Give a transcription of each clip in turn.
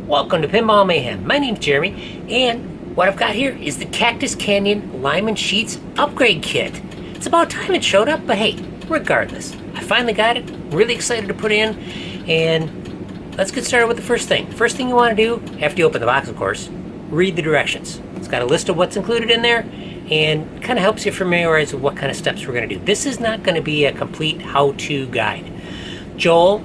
Welcome to Pinball Mayhem. My name's Jeremy, and what I've got here is the Cactus Canyon Lyman Sheets Upgrade Kit. It's about time it showed up, but hey, regardless, I finally got it. Really excited to put in, and let's get started with the first thing. First thing you want to do, after you open the box, of course, read the directions. It's got a list of what's included in there, and kind of helps you familiarize with what kind of steps we're going to do. This is not going to be a complete how-to guide. Joel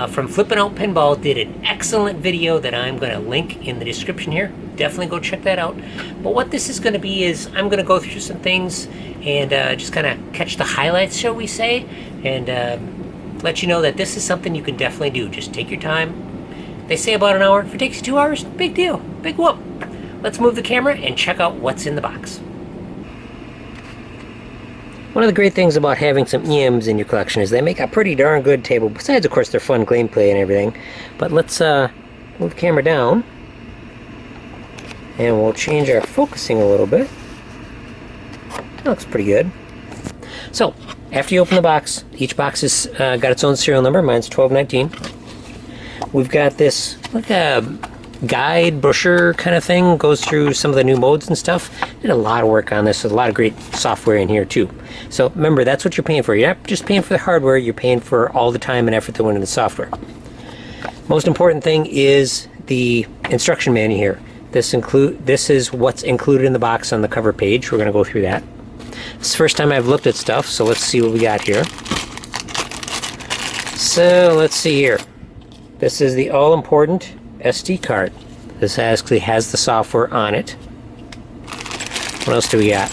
from N Out Pinball did an excellent video that I'm going to link in the description here. Definitely go check that out. But what this is going to be is I'm going to go through some things and just kind of catch the highlights, shall we say, and let you know that this is something you can definitely do. Just take your time. They say about an hour. If it takes you 2 hours, big deal. Big whoop. Let's move the camera and check out what's in the box. One of the great things about having some EMs in your collection is they make a pretty darn good table, besides of course their fun gameplay and everything. But let's move the camera down and we'll change our focusing a little bit. That looks pretty good. So after you open the box, each box has got its own serial number. Mine's 1219. We've got this like a guide brochure kind of thing, goes through some of the new modes and stuff. Did a lot of work on this. There's a lot of great software in here too. So remember, that's what you're paying for. You're not just paying for the hardware, you're paying for all the time and effort that went into the software. Most important thing is the instruction manual here. This is what's included in the box on the cover page. We're going to go through that. It's the first time I've looked at stuff, so let's see what we got here. So let's see here. This is the all-important SD card. This actually has the software on it. What else do we got?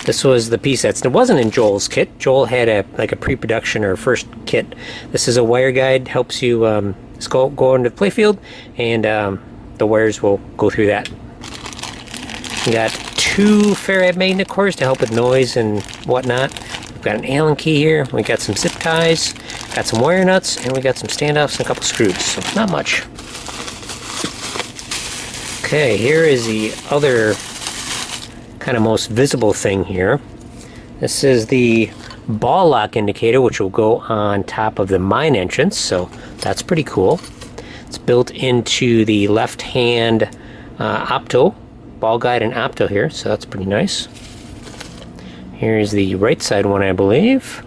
This was the piece it wasn't in Joel's kit. Joel had like a pre-production or first kit. This is a wire guide, helps you just go into the playfield, and the wires will go through that. We got 2 ferrite magnet cores to help with noise and whatnot. We've got an Allen key here. We got some zip ties, got some wire nuts, and we got some standoffs and a couple screws. So not much. Okay, here is the other kind of most visible thing here. This is the ball lock indicator, which will go on top of the mine entrance, so that's pretty cool. It's built into the left hand opto, ball guide and opto here, so that's pretty nice. Here's the right side one, I believe.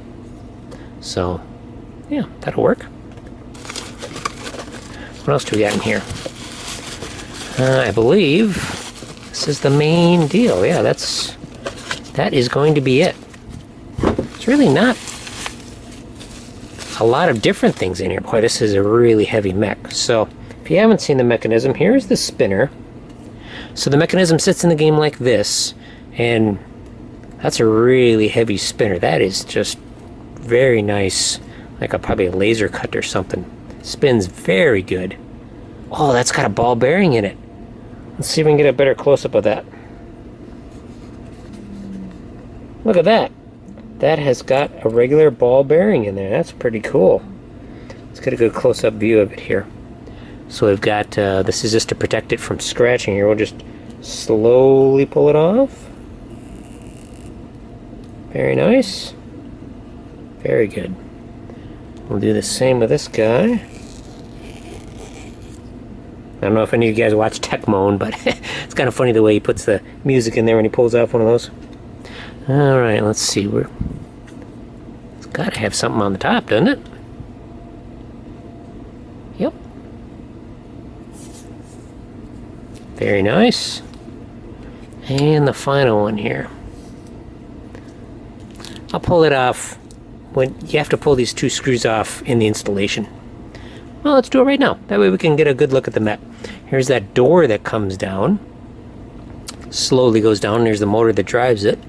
So yeah, that'll work. What else do we got in here? I believe this is the main deal. Yeah, that is going to be it. It's really not a lot of different things in here. Boy, this is a really heavy mech. So if you haven't seen the mechanism, here's the spinner. So the mechanism sits in the game like this, and that's a really heavy spinner. That is just very nice, like probably a laser cut or something. Spins very good. Oh, that's got a ball bearing in it. Let's see if we can get a better close-up of that. Look at that. That has got a regular ball bearing in there. That's pretty cool. Let's get a good close-up view of it here. So we've got, this is just to protect it from scratching here. We'll just slowly pull it off. Very nice. Very good. We'll do the same with this guy. I don't know if any of you guys watch Tech Moan, but it's kind of funny the way he puts the music in there when he pulls off one of those. Alright, let's see. It's got to have something on the top, doesn't it? Yep. Very nice. And the final one here. I'll pull it off when you have to pull these 2 screws off in the installation. Well, let's do it right now. That way we can get a good look at the mech. Here's that door that comes down. Slowly goes down. There's the motor that drives it.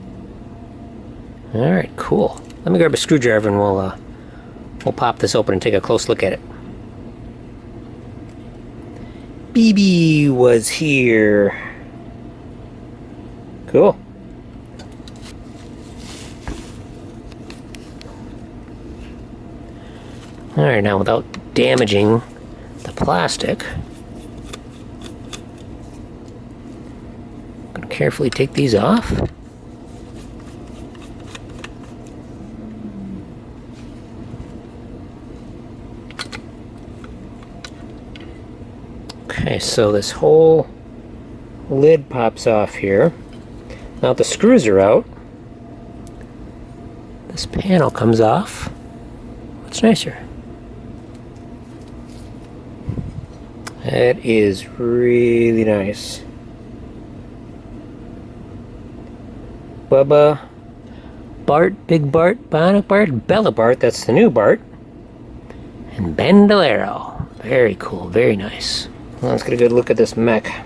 Alright, cool. Let me grab a screwdriver and we'll pop this open and take a close look at it. BB was here. Cool. Alright, now without damaging the plastic, I'm going to carefully take these off. Okay, so this whole lid pops off here. Now the screws are out. This panel comes off. What's nicer? That is really nice. Bubba, Bart, Big Bart, Bionic Bart, Bella Bart, that's the new Bart, and Bandolero. Very cool, very nice. Well, let's get a good look at this mech.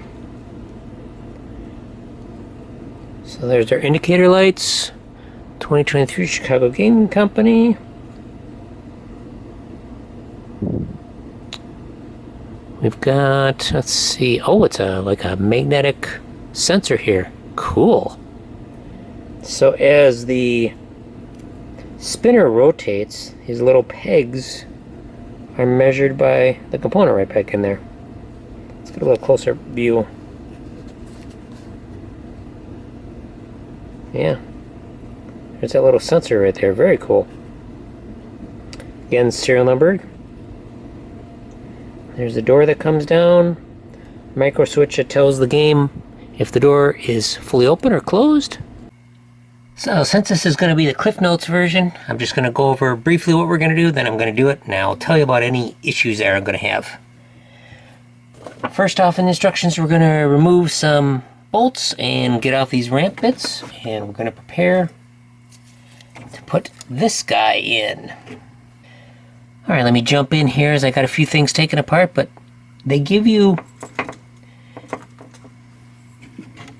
So there's our indicator lights. 2023 Chicago Gaming Company. We've got, let's see, oh, it's like a magnetic sensor here. Cool. So as the spinner rotates, these little pegs are measured by the component right back in there. Let's get a little closer view. Yeah. There's that little sensor right there. Very cool. Again, serial numbered. There's the door that comes down. Micro switch that tells the game if the door is fully open or closed. So since this is going to be the Cliff Notes version, I'm just going to go over briefly what we're going to do, then I'm going to do it, and I'll tell you about any issues that I'm going to have. First off in the instructions, we're going to remove some bolts and get off these ramp bits, and we're going to prepare to put this guy in. Alright, let me jump in here as I got a few things taken apart, but they give you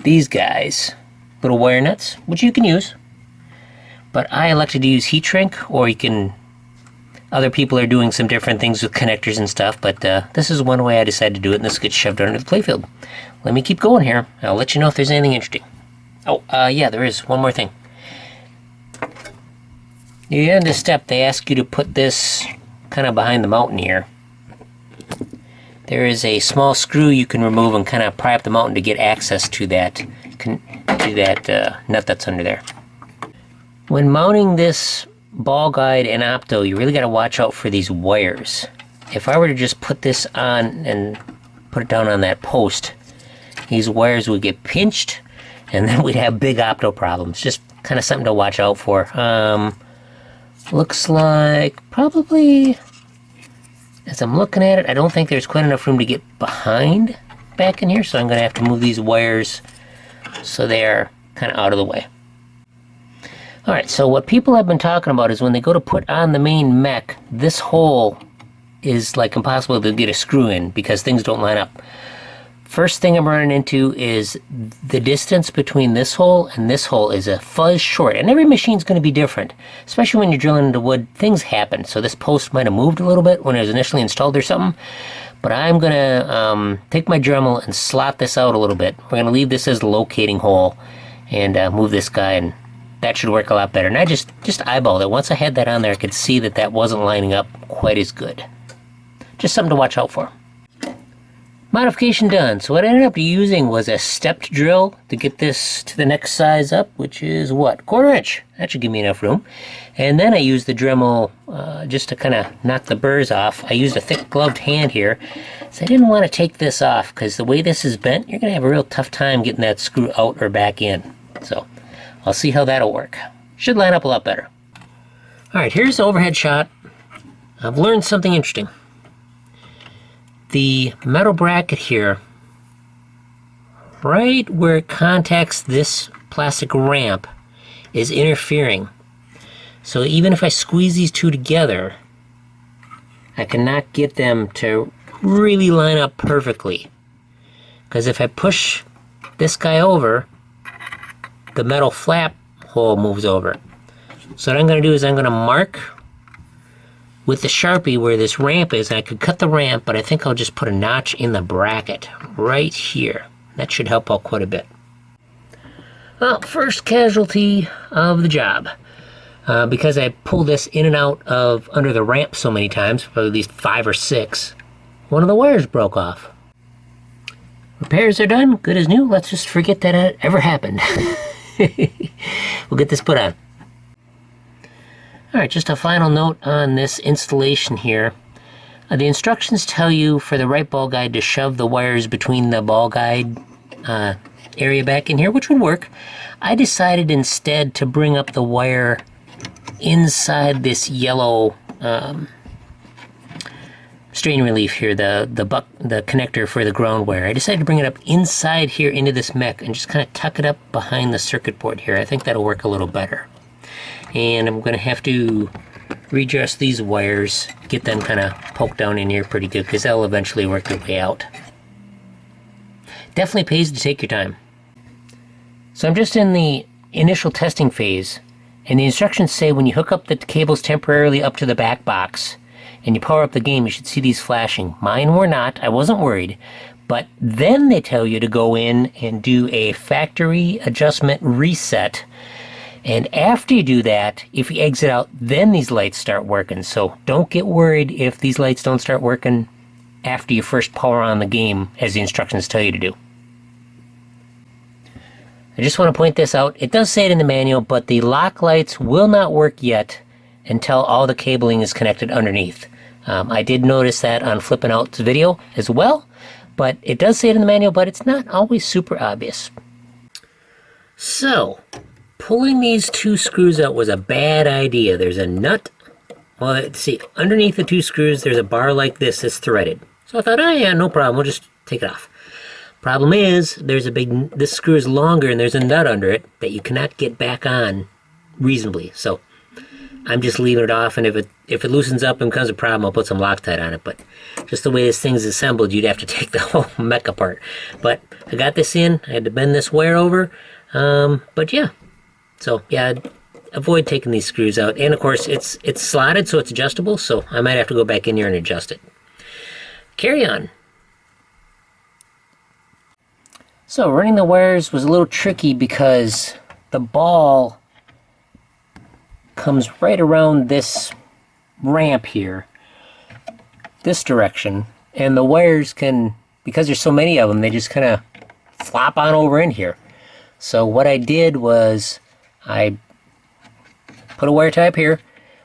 these guys, little wire nuts, which you can use, but I elected to use heat shrink, or you can, other people are doing some different things with connectors and stuff, but this is one way I decided to do it, and this gets shoved under the playfield. Let me keep going here. I'll let you know if there's anything interesting. Oh, yeah, there is one more thing. Near the end of the step, they ask you to put this kind of behind the mountain here. There is a small screw you can remove and kind of pry up the mountain to get access to that nut that's under there. When mounting this ball guide and opto, you really got to watch out for these wires. If I were to just put this on and put it down on that post, these wires would get pinched and then we'd have big opto problems. Just kind of something to watch out for. Looks like probably, as I'm looking at it, I don't think there's quite enough room to get behind back in here, so I'm going to have to move these wires so they're kind of out of the way. Alright, so what people have been talking about is when they go to put on the main mech, this hole is like impossible to get a screw in because things don't line up. First thing I'm running into is the distance between this hole and this hole is a fuzz short. And every machine's going to be different, especially when you're drilling into wood. Things happen. So this post might have moved a little bit when it was initially installed or something. But I'm going to take my Dremel and slot this out a little bit. We're going to leave this as the locating hole and move this guy, and that should work a lot better. And I just eyeballed it. Once I had that on there, I could see that that wasn't lining up quite as good. Just something to watch out for. Modification done. So what I ended up using was a stepped drill to get this to the next size up, which is what? 1/4 inch. That should give me enough room. And then I used the Dremel just to kind of knock the burrs off. I used a thick gloved hand here. So I didn't want to take this off because the way this is bent, you're going to have a real tough time getting that screw out or back in. So I'll see how that'll work. Should line up a lot better. Alright, here's the overhead shot. I've learned something interesting. The metal bracket here, right where it contacts this plastic ramp, is interfering. So even if I squeeze these two together, I cannot get them to really line up perfectly. Because if I push this guy over, the metal flap hole moves over. So what I'm going to do is I'm going to mark with the Sharpie where this ramp is, and I could cut the ramp, but I think I'll just put a notch in the bracket right here. That should help out quite a bit. Well, first casualty of the job. Because I pulled this in and out of under the ramp so many times, probably at least 5 or 6, one of the wires broke off. Repairs are done, good as new. Let's just forget that it ever happened. We'll get this put on. Alright, just a final note on this installation here. The instructions tell you for the right ball guide to shove the wires between the ball guide area back in here, which would work. I decided instead to bring up the wire inside this yellow strain relief here, the connector for the ground wire. I decided to bring it up inside here into this mech and just kind of tuck it up behind the circuit board here. I think that'll work a little better. And I'm going to have to readjust these wires, get them kind of poked down in here pretty good, because they'll eventually work their way out. Definitely pays to take your time. So I'm just in the initial testing phase, and the instructions say when you hook up the cables temporarily up to the back box and you power up the game, you should see these flashing. Mine were not. I wasn't worried. But then they tell you to go in and do a factory adjustment reset. And after you do that, if you exit out, then these lights start working. So don't get worried if these lights don't start working after you first power on the game, as the instructions tell you to do. I just want to point this out. It does say it in the manual, but the lock lights will not work yet until all the cabling is connected underneath. I did notice that on Flippin' Out's video as well, but it does say it in the manual, but it's not always super obvious. So, pulling these two screws out was a bad idea. There's a nut. Well, let's see, underneath the two screws, there's a bar like this that's threaded. So I thought, oh yeah, no problem, we'll just take it off. Problem is, this screw is longer and there's a nut under it that you cannot get back on reasonably. So I'm just leaving it off, and if it loosens up and becomes a problem, I'll put some Loctite on it. But just the way this thing's assembled, you'd have to take the whole mech apart. But I got this in. I had to bend this wire over. But yeah. So yeah, avoid taking these screws out. And of course, it's slotted, so it's adjustable. So I might have to go back in here and adjust it. Carry on. So running the wires was a little tricky because the ball comes right around this ramp here, this direction, and the wires can, because there's so many of them, they just kind of flop on over in here. So what I did was I put a wire tie up here,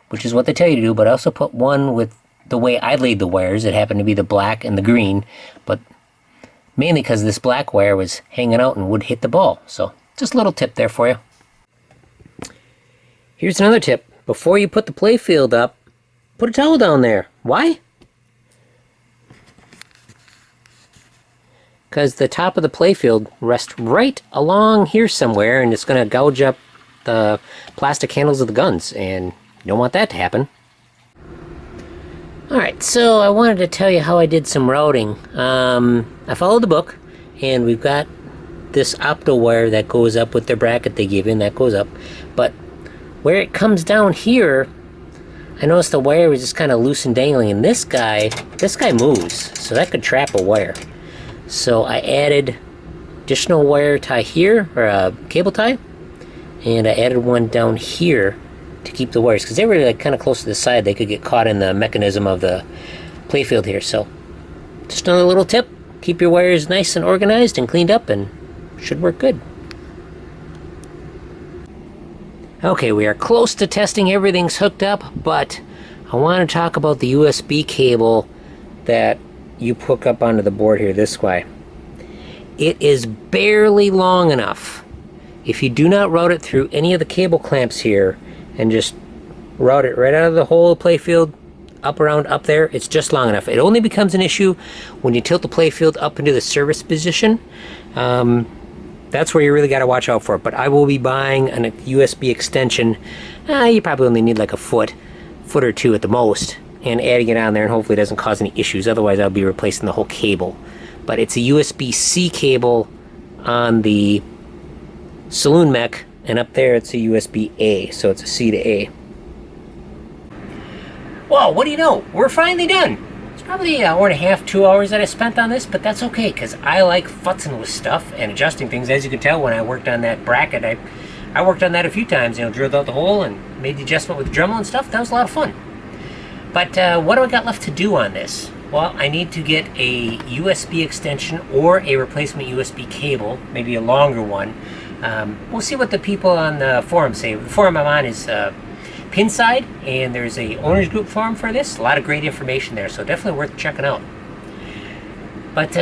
which is what they tell you to do, but I also put one with the way I laid the wires. It happened to be the black and the green, but mainly because this black wire was hanging out and would hit the ball. So just a little tip there for you. Here's another tip. Before you put the playfield up, put a towel down there. Why? Because the top of the playfield rests right along here somewhere, and it's going to gouge up the plastic handles of the guns, and you don't want that to happen. Alright, so I wanted to tell you how I did some routing. I followed the book, and we've got this opto wire that goes up with the bracket they give you, and that goes up. But where it comes down here, I noticed the wire was just kind of loose and dangling, and this guy moves, so that could trap a wire. So I added additional wire tie here, or a cable tie, and I added one down here to keep the wires, because they were like kind of close to the side. They could get caught in the mechanism of the playfield here. So just another little tip: keep your wires nice and organized and cleaned up, and should work good. Okay, we are close to testing everything's hooked up, but I want to talk about the USB cable that you hook up onto the board here this way. It is barely long enough. If you do not route it through any of the cable clamps here and just route it right out of the whole playfield up around up there, it's just long enough. It only becomes an issue when you tilt the playfield up into the service position. That's where you really got to watch out for it. But I will be buying a USB extension. You probably only need like a foot or two at the most, and adding it on there, and hopefully it doesn't cause any issues. Otherwise I'll be replacing the whole cable. But it's a USB-C cable on the saloon mech, and up there it's a USB-A, so it's a C to A. Well, what do you know? We're finally done. It's probably an hour and a half, 2 hours that I spent on this, but that's okay, because I like futzing with stuff and adjusting things. As you can tell, when I worked on that bracket, I worked on that a few times, drilled out the hole and made the adjustment with the Dremel and stuff. That was a lot of fun. But what do I got left to do on this? Well, I need to get a USB extension or a replacement USB cable, maybe a longer one. We'll see what the people on the forum say. The forum I'm on is Pinside, and there's a owners group forum for this. A lot of great information there, so definitely worth checking out. But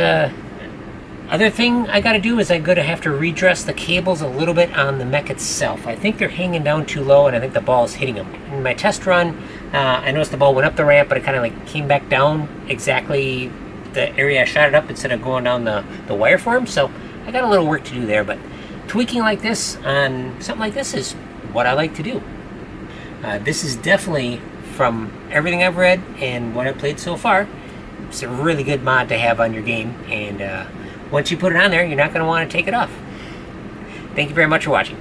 other thing I gotta do is I'm gonna have to redress the cables a little bit on the mech itself. I think they're hanging down too low, and I think the ball is hitting them. In my test run, I noticed the ball went up the ramp, but it kind of like came back down exactly the area I shot it up instead of going down the wire form. So I got a little work to do there, but tweaking like this on something like this is what I like to do. This is definitely, from everything I've read and what I've played so far, it's a really good mod to have on your game, and once you put it on there, you're not going to want to take it off. Thank you very much for watching.